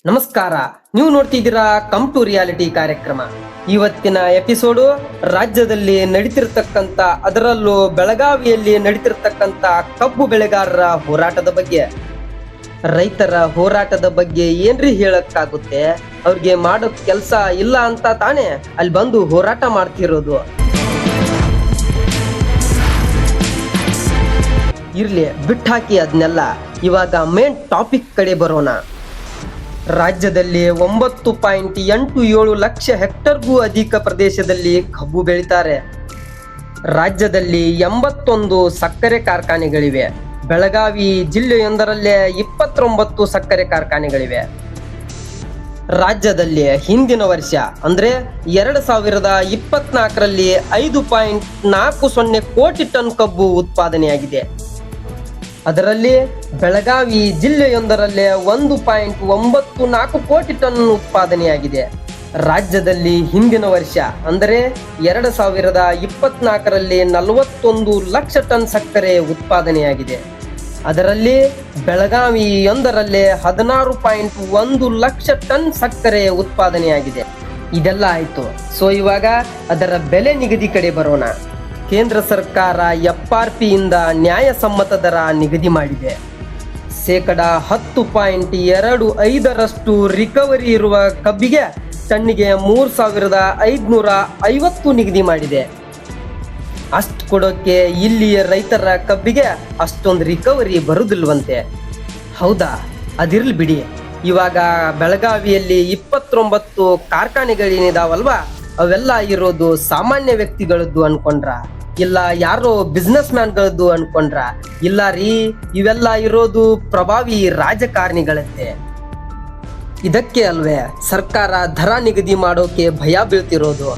ನಮಸ್ಕಾರ. ನೀವು ನೋಡ್ತಿದ್ದೀರಾ ಕಮ್ ಟು ರಿಯಾಲಿಟಿ ಕಾರ್ಯಕ್ರಮ. ಇವತ್ತಿನ ಎಪಿಸೋಡು ರಾಜ್ಯದಲ್ಲಿ ನಡೀತಿರ್ತಕ್ಕಂಥ, ಅದರಲ್ಲೂ ಬೆಳಗಾವಿಯಲ್ಲಿ ನಡೀತಿರ್ತಕ್ಕಂಥ ಕಬ್ಬು ಬೆಳೆಗಾರರ ಹೋರಾಟದ ಬಗ್ಗೆ. ರೈತರ ಹೋರಾಟದ ಬಗ್ಗೆ ಏನ್ರಿ ಹೇಳಕ್ಕಾಗುತ್ತೆ? ಅವ್ರಿಗೆ ಮಾಡೋ ಕೆಲಸ ಇಲ್ಲ ಅಂತ ತಾನೇ ಅಲ್ಲಿ ಬಂದು ಹೋರಾಟ ಮಾಡ್ತಿರೋದು. ಇರ್ಲಿ, ಬಿಟ್ಟಾಕಿ ಅದನ್ನೆಲ್ಲ. ಇವಾಗ ಮೇನ್ ಟಾಪಿಕ್ ಕಡೆ ಬರೋಣ. ರಾಜ್ಯದಲ್ಲಿ 9.87 ಲಕ್ಷ ಹೆಕ್ಟರ್ಗೂ ಅಧಿಕ ಪ್ರದೇಶದಲ್ಲಿ ಕಬ್ಬು ಬೆಳೀತಾರೆ. ರಾಜ್ಯದಲ್ಲಿ 81 ಸಕ್ಕರೆ ಕಾರ್ಖಾನೆಗಳಿವೆ. ಬೆಳಗಾವಿ ಜಿಲ್ಲೆಯೊಂದರಲ್ಲೇ 29 ಸಕ್ಕರೆ ಕಾರ್ಖಾನೆಗಳಿವೆ. ರಾಜ್ಯದಲ್ಲಿ ಹಿಂದಿನ ವರ್ಷ ಅಂದ್ರೆ 2024ರಲ್ಲಿ 5.40 ಕೋಟಿ ಟನ್ ಕಬ್ಬು ಉತ್ಪಾದನೆಯಾಗಿದೆ. ಅದರಲ್ಲಿ ಬೆಳಗಾವಿ ಜಿಲ್ಲೆಯೊಂದರಲ್ಲೇ 1.94 ಕೋಟಿ ಟನ್ ಉತ್ಪಾದನೆಯಾಗಿದೆ. ರಾಜ್ಯದಲ್ಲಿ ಹಿಂದಿನ ವರ್ಷ ಅಂದರೆ 2024ರಲ್ಲಿ 41 ಲಕ್ಷ ಟನ್ ಸಕ್ಕರೆ ಉತ್ಪಾದನೆಯಾಗಿದೆ. ಅದರಲ್ಲಿ ಬೆಳಗಾವಿಯೊಂದರಲ್ಲೇ 16.1 ಲಕ್ಷ ಟನ್ ಸಕ್ಕರೆ ಉತ್ಪಾದನೆಯಾಗಿದೆ. ಇದೆಲ್ಲ ಆಯಿತು. ಸೊ ಇವಾಗ ಅದರ ಬೆಲೆ ನಿಗದಿ ಕಡೆ ಬರೋಣ. ಕೇಂದ್ರ ಸರ್ಕಾರ FRPಯಿಂದ ನ್ಯಾಯಸಮ್ಮತ ದರ ನಿಗದಿ ಮಾಡಿದೆ. 10.25% ರಿಕವರಿ ಇರುವ ಕಬ್ಬಿಗೆ ಟನ್ನಿಗೆ 3,550 ನಿಗದಿ ಮಾಡಿದೆ. ಅಷ್ಟು ಕೊಡೋಕೆ ಇಲ್ಲಿಯ ರೈತರ ಕಬ್ಬಿಗೆ ಅಷ್ಟೊಂದು ರಿಕವರಿ ಬರುವುದಿಲ್ವಂತೆ. ಹೌದಾ? ಅದಿರ್ಲಿ ಬಿಡಿ. ಇವಾಗ ಬೆಳಗಾವಿಯಲ್ಲಿ 29 ಕಾರ್ಖಾನೆಗಳೇನಿದಾವಲ್ವಾ, ಅವೆಲ್ಲ ಇರೋದು ಸಾಮಾನ್ಯ ವ್ಯಕ್ತಿಗಳದ್ದು ಅನ್ಕೊಂಡ್ರ? ಇಲ್ಲ ಯಾರೋ ಬಿಸ್ನೆಸ್ ಮ್ಯಾನ್ಗಳದ್ದು ಅನ್ಕೊಂಡ್ರ? ಇಲ್ಲ ರೀ, ಇವೆಲ್ಲ ಇರೋದು ಪ್ರಭಾವಿ ರಾಜಕಾರಣಿಗಳಂತೆ. ಇದಕ್ಕೆ ಅಲ್ವೇ ಸರ್ಕಾರ ದರ ನಿಗದಿ ಮಾಡೋಕೆ ಭಯ ಬೀಳ್ತಿರೋದು.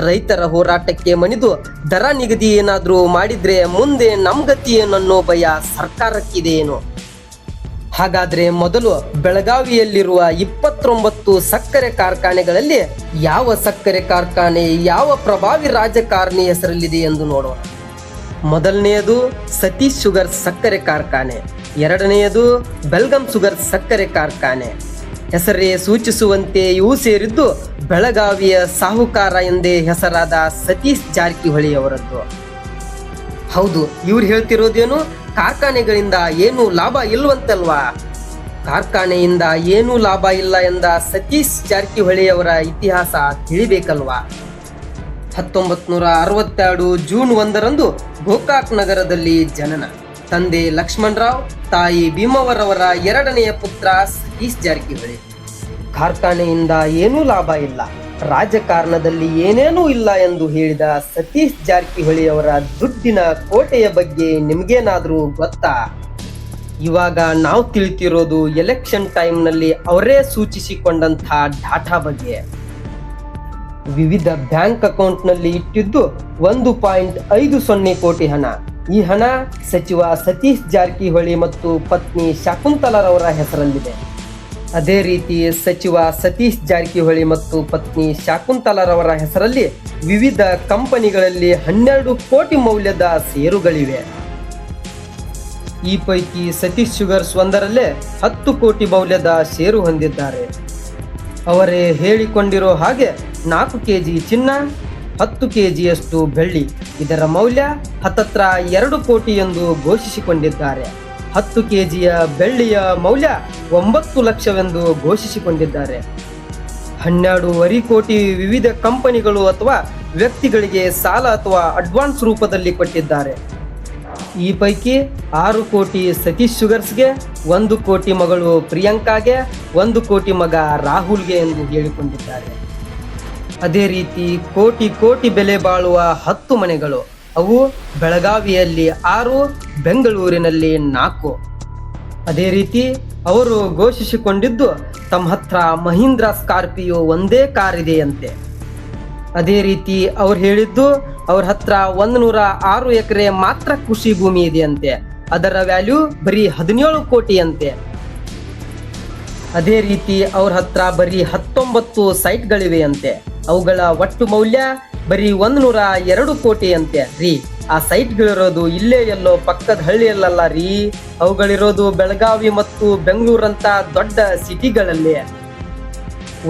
ರೈತರ ಹೋರಾಟಕ್ಕೆ ಮಣಿದು ದರ ನಿಗದಿ ಏನಾದ್ರೂ ಮಾಡಿದ್ರೆ ಮುಂದೆ ನಮ್ ಗತಿ ಏನನ್ನೋ ಭಯ ಸರ್ಕಾರಕ್ಕಿದೆ ಏನು? ಹಾಗಾದ್ರೆ ಮೊದಲು ಬೆಳಗಾವಿಯಲ್ಲಿರುವ 29 ಸಕ್ಕರೆ ಕಾರ್ಖಾನೆಗಳಲ್ಲಿ ಯಾವ ಸಕ್ಕರೆ ಕಾರ್ಖಾನೆ ಯಾವ ಪ್ರಭಾವಿ ರಾಜಕಾರಣಿ ಹೆಸರಲ್ಲಿದೆ ಎಂದು ನೋಡೋಣ. ಮೊದಲನೆಯದು ಸತೀಶ್ ಶುಗರ್ ಸಕ್ಕರೆ ಕಾರ್ಖಾನೆ. ಎರಡನೆಯದು ಬೆಲ್ಗಮ್ ಶುಗರ್ ಸಕ್ಕರೆ ಕಾರ್ಖಾನೆ. ಹೆಸರೇ ಸೂಚಿಸುವಂತೆ ಇವು ಸೇರಿದ್ದು ಬೆಳಗಾವಿಯ ಸಾಹುಕಾರ ಎಂದೇ ಹೆಸರಾದ ಸತೀಶ್ ಜಾರಕಿಹೊಳಿ ಅವರದ್ದು. ಹೌದು, ಇವ್ರು ಹೇಳ್ತಿರೋದೇನು, ಕಾರ್ಖಾನೆಗಳಿಂದ ಏನು ಲಾಭ ಇಲ್ವಂತಲ್ವಾ? ಕಾರ್ಖಾನೆಯಿಂದ ಏನೂ ಲಾಭ ಇಲ್ಲ ಎಂದ ಸತೀಶ್ ಜಾರಕಿಹೊಳಿ ಅವರ ಇತಿಹಾಸ ತಿಳಿಬೇಕಲ್ವಾ? 1962 ಜೂನ್ 1ರಂದು ಗೋಕಾಕ್ ನಗರದಲ್ಲಿ ಜನನ. ತಂದೆ ಲಕ್ಷ್ಮಣರಾವ್, ತಾಯಿ ಭೀಮವರವರ ಎರಡನೆಯ ಪುತ್ರ ಸತೀಶ್ ಜಾರಕಿಹೊಳಿ. ಕಾರ್ಖಾನೆಯಿಂದ ಏನೂ ಲಾಭ ಇಲ್ಲ, ರಾಜಕಾರಣದಲ್ಲಿ ಏನೇನೂ ಇಲ್ಲ ಎಂದು ಹೇಳಿದ ಸತೀಶ್ ಜಾರಕಿಹೊಳಿ ಅವರ ದುಡ್ಡಿನ ಕೋಟೆಯ ಬಗ್ಗೆ ನಿಮ್ಗೇನಾದ್ರೂ ಗೊತ್ತಾ? ಇವಾಗ ನಾವು ತಿಳಿತಿರೋದು ಎಲೆಕ್ಷನ್ ಟೈಮ್ನಲ್ಲಿ ಅವರೇ ಸೂಚಿಸಿಕೊಂಡಂಥ ಡಾಟಾ ಬಗ್ಗೆ. ವಿವಿಧ ಬ್ಯಾಂಕ್ ಅಕೌಂಟ್ನಲ್ಲಿ ಇಟ್ಟಿದ್ದು 1.50 ಕೋಟಿ ಹಣ. ಈ ಹಣ ಸಚಿವ ಸತೀಶ್ ಜಾರಕಿಹೊಳಿ ಮತ್ತು ಪತ್ನಿ ಶಕುಂತಲಾರವರ ಹೆಸರಲ್ಲಿದೆ. ಅದೇ ರೀತಿ ಸಚಿವ ಸತೀಶ್ ಜಾರಕಿಹೊಳಿ ಮತ್ತು ಪತ್ನಿ ಶಕುಂತಲಾರವರ ಹೆಸರಲ್ಲಿ ವಿವಿಧ ಕಂಪನಿಗಳಲ್ಲಿ 12 ಕೋಟಿ ಮೌಲ್ಯದ ಷೇರುಗಳಿವೆ. ಈ ಪೈಕಿ ಸತೀಶ್ ಶುಗರ್ಸ್ ಒಂದರಲ್ಲೇ 10 ಕೋಟಿ ಮೌಲ್ಯದ ಷೇರು ಹೊಂದಿದ್ದಾರೆ. ಅವರೇ ಹೇಳಿಕೊಂಡಿರೋ ಹಾಗೆ 4 kg ಚಿನ್ನ, 10 kgಯಷ್ಟು ಬೆಳ್ಳಿ, ಇದರ ಮೌಲ್ಯ ಹತ್ತತ್ರ 2 ಕೋಟಿ ಎಂದು ಘೋಷಿಸಿಕೊಂಡಿದ್ದಾರೆ. 10 kgಯ ಬೆಳ್ಳಿಯ ಮೌಲ್ಯ 9 ಲಕ್ಷವೆಂದು ಘೋಷಿಸಿಕೊಂಡಿದ್ದಾರೆ. 12.5 ಕೋಟಿ ವಿವಿಧ ಕಂಪನಿಗಳು ಅಥವಾ ವ್ಯಕ್ತಿಗಳಿಗೆ ಸಾಲ ಅಥವಾ ಅಡ್ವಾನ್ಸ್ ರೂಪದಲ್ಲಿ ಕೊಟ್ಟಿದ್ದಾರೆ. ಈ ಪೈಕಿ 6 ಕೋಟಿ ಸತೀಶ್ ಶುಗರ್ಸ್ಗೆ, 1 ಕೋಟಿ ಮಗಳು ಪ್ರಿಯಾಂಕಾಗೆ, 1 ಕೋಟಿ ಮಗ ರಾಹುಲ್ಗೆ ಎಂದು ಹೇಳಿಕೊಂಡಿದ್ದಾರೆ. ಅದೇ ರೀತಿ ಕೋಟಿ ಬೆಲೆ ಬಾಳುವ 10 ಮನೆಗಳು. ಅವು ಬೆಳಗಾವಿಯಲ್ಲಿ 6, ಬೆಂಗಳೂರಿನಲ್ಲಿ 4. ಅದೇ ರೀತಿ ಅವರು ಘೋಷಿಸಿಕೊಂಡಿದ್ದು ತಮ್ಮ ಹತ್ರ ಮಹೀಂದ್ರ ಸ್ಕಾರ್ಪಿಯೋ ಒಂದೇ ಕಾರ್ ಇದೆಯಂತೆ. ಅದೇ ರೀತಿ ಅವ್ರು ಹೇಳಿದ್ದು ಅವ್ರ ಹತ್ರ 106 ಎಕರೆ ಮಾತ್ರ ಕೃಷಿ ಭೂಮಿ ಇದೆಯಂತೆ. ಅದರ ವ್ಯಾಲ್ಯೂ ಬರೀ 17 ಕೋಟಿ ಅಂತೆ. ಅದೇ ರೀತಿ ಅವ್ರ ಹತ್ರ ಬರೀ 19 ಸೈಟ್ಗಳಿವೆಯಂತೆ. ಅವುಗಳ ಒಟ್ಟು ಮೌಲ್ಯ ಬರೀ 102 ಕೋಟಿ ಅಂತೆ ರೀ. ಆ ಸೈಟ್ಗಳಿರೋದು ಇಲ್ಲೇ ಎಲ್ಲೋ ಪಕ್ಕದ ಹಳ್ಳಿಯಲ್ಲ ರೀ, ಅವುಗಳಿರೋದು ಬೆಳಗಾವಿ ಮತ್ತು ಬೆಂಗಳೂರಂತ ದೊಡ್ಡ ಸಿಟಿಗಳಲ್ಲಿ.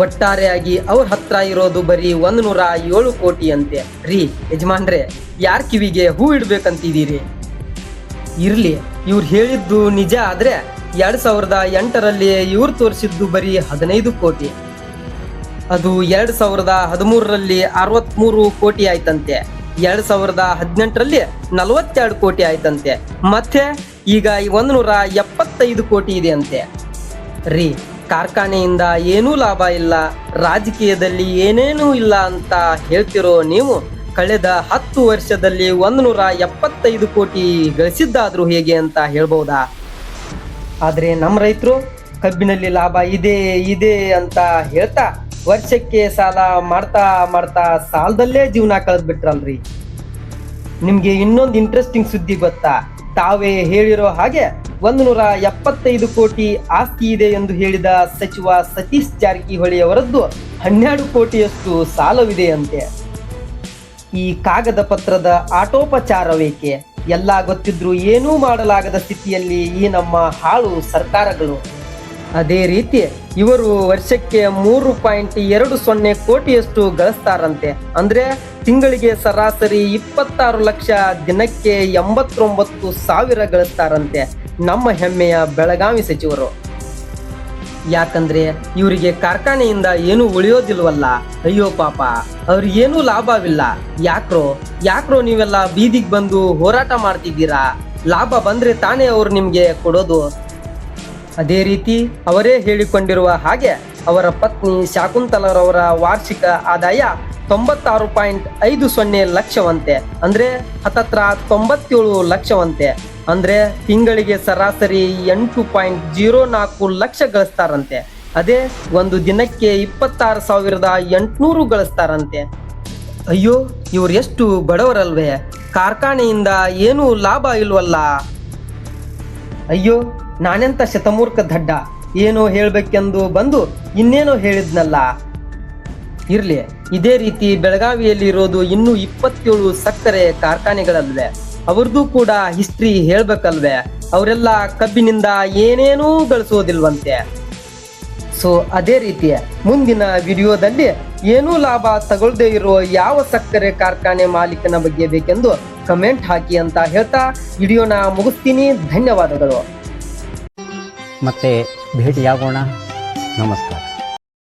ಒಟ್ಟಾರೆಯಾಗಿ ಅವ್ರ ಹತ್ರ ಇರೋದು ಬರೀ 107 ಕೋಟಿ ಅಂತೆ. ರೀ ಯಜಮಾನ್ರೆ, ಯಾರ ಕಿವಿಗೆ ಹೂ ಇಡ್ಬೇಕಂತಿದ್ದೀರಿ? ಇರ್ಲಿ, ಇವ್ರು ಹೇಳಿದ್ದು ನಿಜ ಆದ್ರೆ 2008ರಲ್ಲಿ ಇವ್ರು ತೋರಿಸಿದ್ದು ಬರೀ 15 ಕೋಟಿ. ಅದು 2013ರಲ್ಲಿ 63 ಕೋಟಿ ಆಯ್ತಂತೆ. 2018ರಲ್ಲಿ 42 ಕೋಟಿ ಆಯ್ತಂತೆ. ಮತ್ತೆ ಈಗ 175 ಕೋಟಿ ಇದೆ ಅಂತೆ. ರೀ, ಕಾರ್ಖಾನೆಯಿಂದ ಏನೂ ಲಾಭ ಇಲ್ಲ, ರಾಜಕೀಯದಲ್ಲಿ ಏನೇನೂ ಇಲ್ಲ ಅಂತ ಹೇಳ್ತಿರೋ ನೀವು ಕಳೆದ 10 ವರ್ಷದಲ್ಲಿ 175 ಕೋಟಿ ಗಳಿಸಿದ್ದಾದ್ರೂ ಹೇಗೆ ಅಂತ ಹೇಳ್ಬಹುದಾ? ಆದ್ರೆ ನಮ್ಮ ರೈತರು ಕಬ್ಬಿನಲ್ಲಿ ಲಾಭ ಇದೆ ಅಂತ ಹೇಳ್ತಾ ವರ್ಷಕ್ಕೆ ಸಾಲ ಮಾಡ್ತಾ ಸಾಲದಲ್ಲೇ ಜೀವನ ಕಳೆದ್ ಬಿಟ್ರಲ್ರಿ. ನಿಮ್ಗೆ ಇನ್ನೊಂದು ಇಂಟ್ರೆಸ್ಟಿಂಗ್ ಸುದ್ದಿ ಗೊತ್ತಾ? ತಾವೇ ಹೇಳಿರೋ ಹಾಗೆ 175 ಕೋಟಿ ಆಸ್ತಿ ಇದೆ ಎಂದು ಹೇಳಿದ ಸಚಿವ ಸತೀಶ್ ಜಾರಕಿಹೊಳಿ ಅವರದ್ದು 12 ಕೋಟಿಯಷ್ಟು ಸಾಲವಿದೆಯಂತೆ. ಈ ಕಾಗದ ಪತ್ರದ ಆಟೋಪಚಾರವೇಕೆ? ಎಲ್ಲ ಗೊತ್ತಿದ್ರು ಏನೂ ಮಾಡಲಾಗದ ಸ್ಥಿತಿಯಲ್ಲಿ ಈ ನಮ್ಮ ಹಾಳು ಸರ್ಕಾರಗಳು. ಅದೇ ರೀತಿ ಇವರು ವರ್ಷಕ್ಕೆ 3.20 ಕೋಟಿಯಷ್ಟು ಗಳಿಸ್ತಾರಂತೆ. ಅಂದ್ರೆ ತಿಂಗಳಿಗೆ ಸರಾಸರಿ 26 ಲಕ್ಷ, ದಿನಕ್ಕೆ 89,000 ಗಳಿಸ್ತಾರಂತೆ ನಮ್ಮ ಹೆಮ್ಮೆಯ ಬೆಳಗಾವಿ ಸಚಿವರು. ಯಾಕಂದ್ರೆ ಇವರಿಗೆ ಕಾರ್ಖಾನೆಯಿಂದ ಏನೂ ಉಳಿಯೋದಿಲ್ವಲ್ಲ. ಅಯ್ಯೋ ಪಾಪ, ಅವ್ರಿಗೇನೂ ಲಾಭವಿಲ್ಲ. ಯಾಕ್ರೋ ನೀವೆಲ್ಲ ಬೀದಿಗೆ ಬಂದು ಹೋರಾಟ ಮಾಡ್ತಿದ್ದೀರಾ? ಲಾಭ ಬಂದ್ರೆ ತಾನೇ ಅವ್ರು ನಿಮ್ಗೆ ಕೊಡೋದು. ಅದೇ ರೀತಿ ಅವರೇ ಹೇಳಿಕೊಂಡಿರುವ ಹಾಗೆ ಅವರ ಪತ್ನಿ ಶಾಕುಂತಲರವರ ವಾರ್ಷಿಕ ಆದಾಯ 96.50 ಲಕ್ಷವಂತೆ. ಅಂದ್ರೆ ಹತ್ತತ್ರ 97 ಲಕ್ಷವಂತೆ. ಅಂದ್ರೆ ತಿಂಗಳಿಗೆ ಸರಾಸರಿ 8.04 ಲಕ್ಷ ಗಳಿಸ್ತಾರಂತೆ. ಅದೇ ಒಂದು ದಿನಕ್ಕೆ 26,800 ಗಳಿಸ್ತಾರಂತೆ. ಅಯ್ಯೋ, ಇವ್ರು ಎಷ್ಟು ಬಡವರಲ್ವೇ? ಕಾರ್ಖಾನೆಯಿಂದ ಏನೂ ಲಾಭ ಇಲ್ವಲ್ಲ. ಅಯ್ಯೋ, ನಾನೆಂತ ಶತಮೂರ್ಖ ದಡ್ಡ, ಏನೋ ಹೇಳ್ಬೇಕೆಂದು ಬಂದು ಇನ್ನೇನೋ ಹೇಳಿದ್ನಲ್ಲ. ಇರ್ಲಿ, ಇದೇ ರೀತಿ ಬೆಳಗಾವಿಯಲ್ಲಿ ಇರೋದು ಇನ್ನೂ 27 ಸಕ್ಕರೆ ಕಾರ್ಖಾನೆಗಳಲ್ವೇ? ಅವ್ರದ್ದು ಕೂಡ ಹಿಸ್ಟ್ರಿ ಹೇಳ್ಬೇಕಲ್ವೇ? ಅವರೆಲ್ಲ ಕಬ್ಬಿನಿಂದ ಏನೇನೂ ಗಳಿಸೋದಿಲ್ವಂತೆ. ಸೊ ಅದೇ ರೀತಿ ಮುಂದಿನ ವಿಡಿಯೋದಲ್ಲಿ ಏನೂ ಲಾಭ ತಗೊಳ್ದೇ ಇರೋ ಯಾವ ಸಕ್ಕರೆ ಕಾರ್ಖಾನೆ ಮಾಲೀಕನ ಬಗ್ಗೆ ಬೇಕೆಂದು ಕಮೆಂಟ್ ಹಾಕಿ ಅಂತ ಹೇಳ್ತಾ ವಿಡಿಯೋನ ಮುಗಿಸ್ತೀನಿ. ಧನ್ಯವಾದಗಳು. ಮತ್ತೆ ಭೇಟಿಯಾಗೋಣ. ನಮಸ್ಕಾರ.